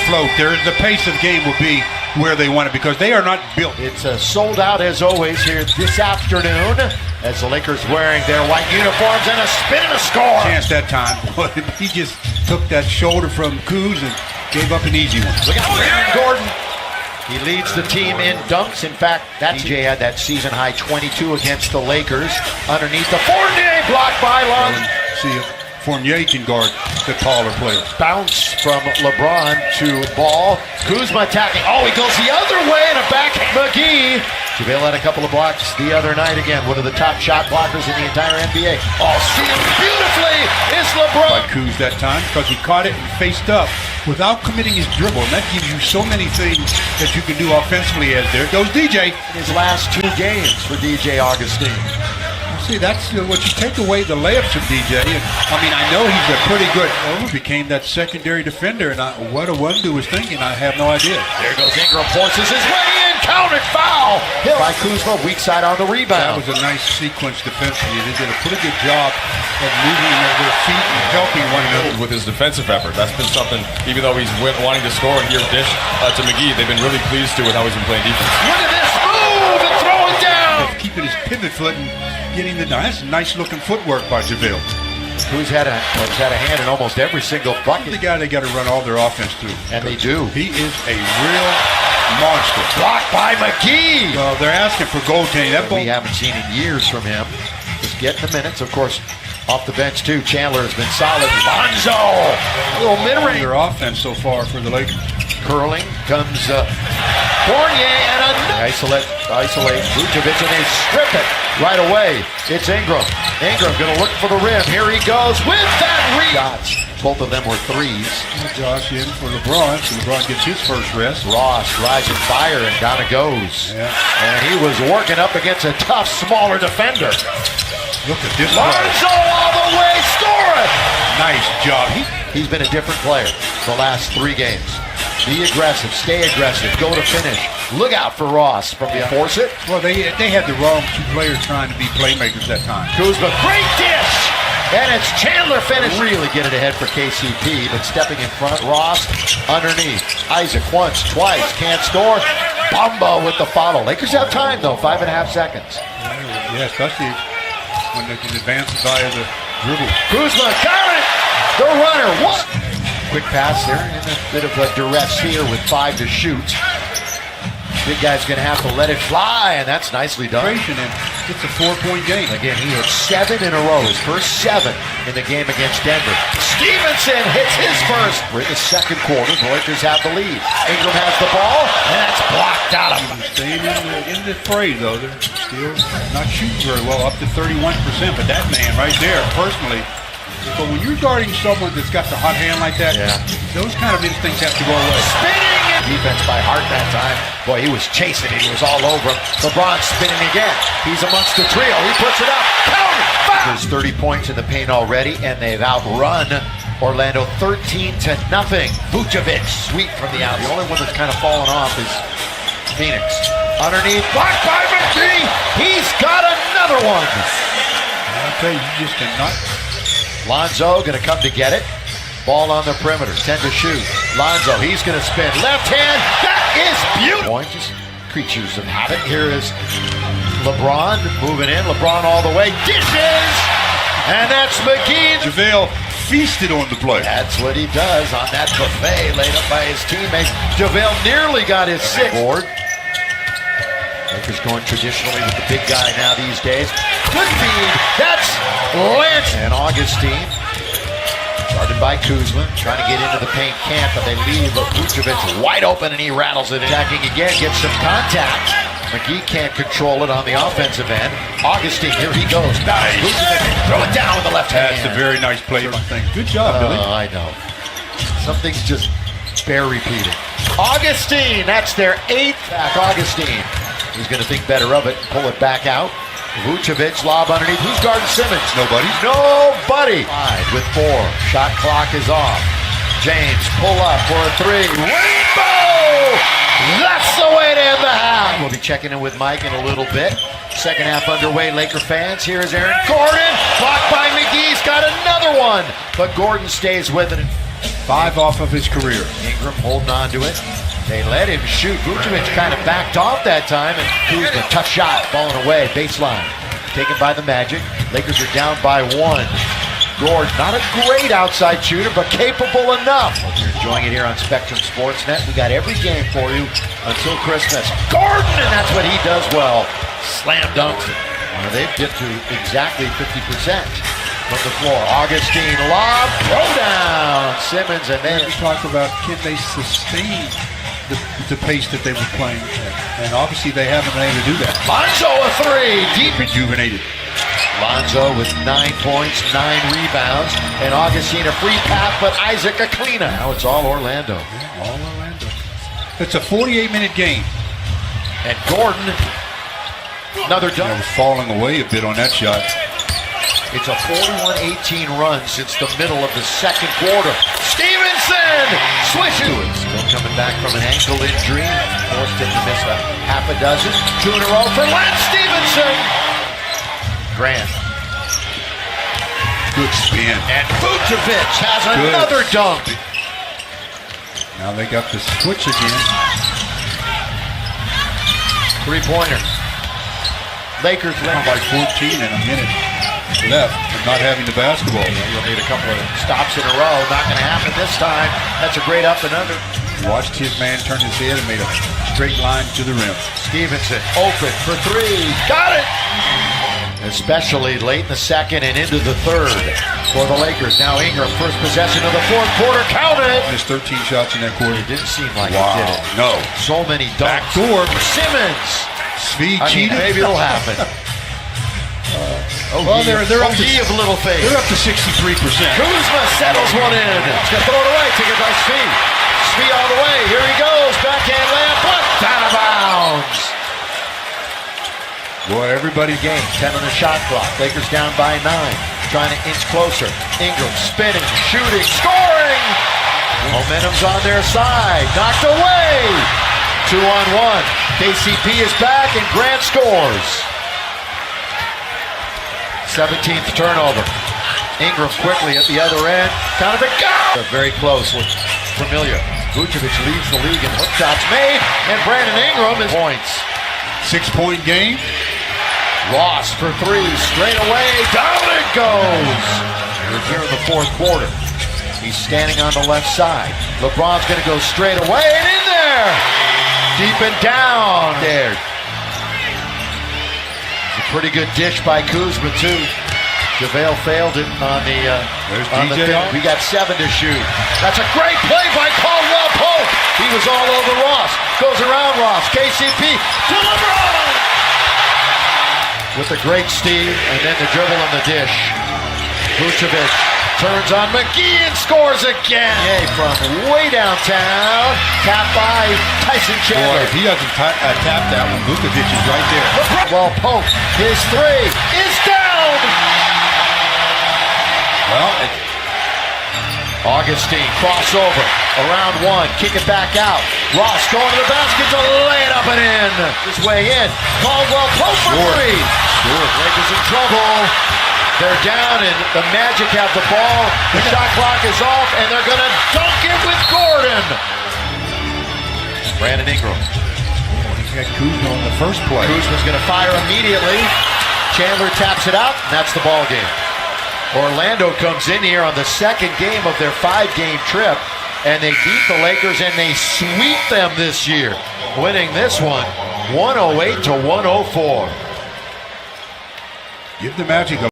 float. The pace of game will be where they want it because they are not built. It's sold out as always here this afternoon as the Lakers wearing their white uniforms and a spin and a score. Chance that time, but he just took that shoulder from Kuz and gave up an easy one. Look out for Aaron Gordon. He leads the team in dunks. In fact, that DJ had that season high 22 against the Lakers. Underneath the Fournier, blocked by Long. See if Fournier can guard the taller player. Bounce from LeBron to Ball. Kuzma attacking. Oh, he goes the other way and a back at McGee. JaVale had a couple of blocks the other night again. One of the top shot blockers in the entire NBA. Oh, sealed beautifully is LeBron. By Kuz that time because he caught it and faced up without committing his dribble. And that gives you so many things that you can do offensively as there goes DJ. His last 2 games for DJ Augustin. See, that's what you take away the layups from DJ. And, I know he's a pretty good. Became that secondary defender, and what a one-do was thinking, I have no idea. There goes Ingram, forces his way in, counted foul. Hit by Kuzma, weak side on the rebound. That was a nice sequence defensively. They did a pretty good job of moving their feet and helping one another. With his defensive effort, that's been something, even though he's wanting to score and give dish to McGee, they've been really pleased how he's been playing defense. Look at this move and throw it down. Keeping his pivot foot and getting the that's nice looking footwork by JaVale. Who's had a hand in almost every single bucket. The guy they got to run all their offense through. And they do. He is a real monster. Blocked by McGee. Well, they're asking for goaltending. That ball we haven't seen in years from him. Just getting the minutes, of course. Off the bench too. Chandler has been solid. Lonzo, a little mid-range. Their offense so far for the Lakers. Curling comes Fournier and another. Isolate Vucevic and they strip it right away. It's Ingram. Ingram gonna look for the rim. Here he goes with that shots. Both of them were threes. Josh in for LeBron, so LeBron gets his first rest. Ross rising fire and down it goes. Yeah. And he was working up against a tough, smaller defender. Look at this. Lonzo all the way, score it! Nice job. He's been a different player the last 3 games. Be aggressive, stay aggressive, go to finish. Look out for Ross from the force it. Well, they had the wrong 2 players trying to be playmakers that time. Kuzma, great dish! And it's Chandler finish. Really get it ahead for KCP, but stepping in front, Ross underneath. Isaac once, twice, can't score. Bamba with the follow. Lakers have time though, 5.5 seconds. Yeah, especially when they can advance via the dribble. Kuzma got it! The runner, what? Quick pass there, and a bit of a duress here with 5 to shoot. Big guy's gonna have to let it fly, and that's nicely done. And it's a 4-point game. Again, he hit 7 in a row, his first 7 in the game against Denver. Stevenson hits his first. We're in the second quarter, the Lakers have the lead. Ingram has the ball, and that's blocked out of him. Staying in the fray, though. They're still not shooting very well, up to 31%, but that man right there, personally, but when you're guarding someone that's got the hot hand like that, those kind of instincts have to go away. Spinning defense by Hart that time. Boy, he was chasing it. He was all over him. LeBron spinning again. He's amongst the trio. He puts it up. Count it. There's 30 points in the paint already, and they've outrun Orlando 13-0. Vucevic, sweep from the out. The only one that's kind of fallen off is Phoenix. Underneath, blocked by McGee. He's got another one. I'll tell you, you just cannot. Lonzo gonna come to get it. Ball on the perimeter, 10 to shoot. Lonzo, he's gonna spin. Left hand, that is beautiful. Just creatures of habit. Here is LeBron moving in. LeBron all the way, dishes! And that's McGee. JaVale feasted on the play. That's what he does on that buffet laid up by his teammates. JaVale nearly got his 6th board. Lakers going traditionally with the big guy now these days. Good feed. That's Lance and Augustine. Started by Kuzma, trying to get into the paint, can't, but they leave Vucevic wide open and he rattles it. Attacking again, gets some contact. McGee can't control it on the offensive end. Augustine, here he goes. Nice. Vucevic, throw it down with the left hand. That's a very nice play. Good job, Billy. I know. Some things just bear repeating. Augustine, that's their 8th back. Augustine. He's going to think better of it, pull it back out. Vucevic, lob underneath. Who's guarding Simmons? Nobody. Nobody. 5 with 4. Shot clock is off. James, pull up for a 3. Rainbow! That's the way to end the half. We'll be checking in with Mike in a little bit. Second half underway, Laker fans. Here's Aaron Gordon. Blocked by McGee. He's got another one. But Gordon stays with it. 5 off of his career. Ingram holding on to it. They let him shoot. Vucevic kind of backed off that time, and Kuzma, tough shot, falling away, baseline. Taken by the Magic. Lakers are down by 1. Gordon, not a great outside shooter, but capable enough. Hope you're enjoying it here on Spectrum Sportsnet. We got every game for you until Christmas. Gordon, and that's what he does well. Slam dunks it. They've dipped to exactly 50% from the floor. Augustine, lob, throw down. Simmons, and then We talked about can they sustain the pace that they were playing, and obviously they haven't been able to do that. Lonzo a 3, deep. Rejuvenated. Lonzo with 9 points, 9 rebounds, and Augustine a free pass, but Isaac a cleanup. Now it's all Orlando. Yeah, all Orlando. It's a 48-minute game. And Gordon, another I dunk. was falling away a bit on that shot. It's a 41-18 run since the middle of the second quarter. Stevenson swishes. Still coming back from an ankle injury. Forced him to miss a half a dozen. 2 in a row for Lance Stevenson. Grant. Good spin. And Vucevic has Good. another dunk. Now they got the switch again. 3-pointer. Lakers Down by 14 and a minute left, but not having the basketball. You'll need a couple of stops in a row. Not going to happen this time. That's a great up and under. Watched his man turn his head and made a straight line to the rim. Stevenson open for 3. Got it! Especially late in the second and into the third for the Lakers. Now Ingram, first possession of the fourth quarter. Count it! Missed 13 shots in that quarter. It didn't seem like Wow. it, did it? No. So many dunks. Backdoor. Simmons! Speed I mean, cheated. maybe it'll happen. Well, they're up to of little faith. They're up to 63%. Kuzma settles one in. He's going to throw it away. Take it by Svi. Svi all the way. Here he goes. Backhand layup. What? Out of bounds. Boy, everybody Game 10 on the shot clock. Lakers down by 9. Trying to inch closer. Ingram spinning, shooting, scoring. Momentum's on their side. Knocked away. 2-on-1. KCP is back and Grant scores. 17th turnover. Ingram quickly at the other end. Kind of a go. Very close with Familiar. Vucevic leads the league in hook shots made, and Brandon Ingram is points. 6-point game. Ross for 3, straight away, down it goes. We're here in the fourth quarter. He's standing on the left side. LeBron's going to go straight away and in there. Deep and down there. It's a pretty good dish by Kuzma too. JaVale failed it on the DJ. thing. We got 7 to shoot. That's a great play by Caldwell Pope. He was all over Ross. Goes around Ross. KCP to LeBron. With a great steal, and then the dribble and the dish. Vucevic turns on McGee and scores again. Yay, from way downtown. Tapped by Tyson Boy, Chandler. if he doesn't tap that one, Vucevic is right there. Well, Pope, his 3 is down. Well, Augustine, crossover, around 1, kick it back out. Ross going to the basket to lay it up and in. His way in. Caldwell Pope for 3. Lakers in trouble. They're down and the Magic have the ball. The shot clock is off and they're going to dunk it with Gordon. Brandon Ingram. he's got Kuzma on the first play. Kuzma's going to fire immediately. Chandler taps it out and that's the ball game. Orlando comes in here on the second game of their 5-game trip, and they beat the Lakers and they sweep them this year, winning this one 108-104. Give the Magic a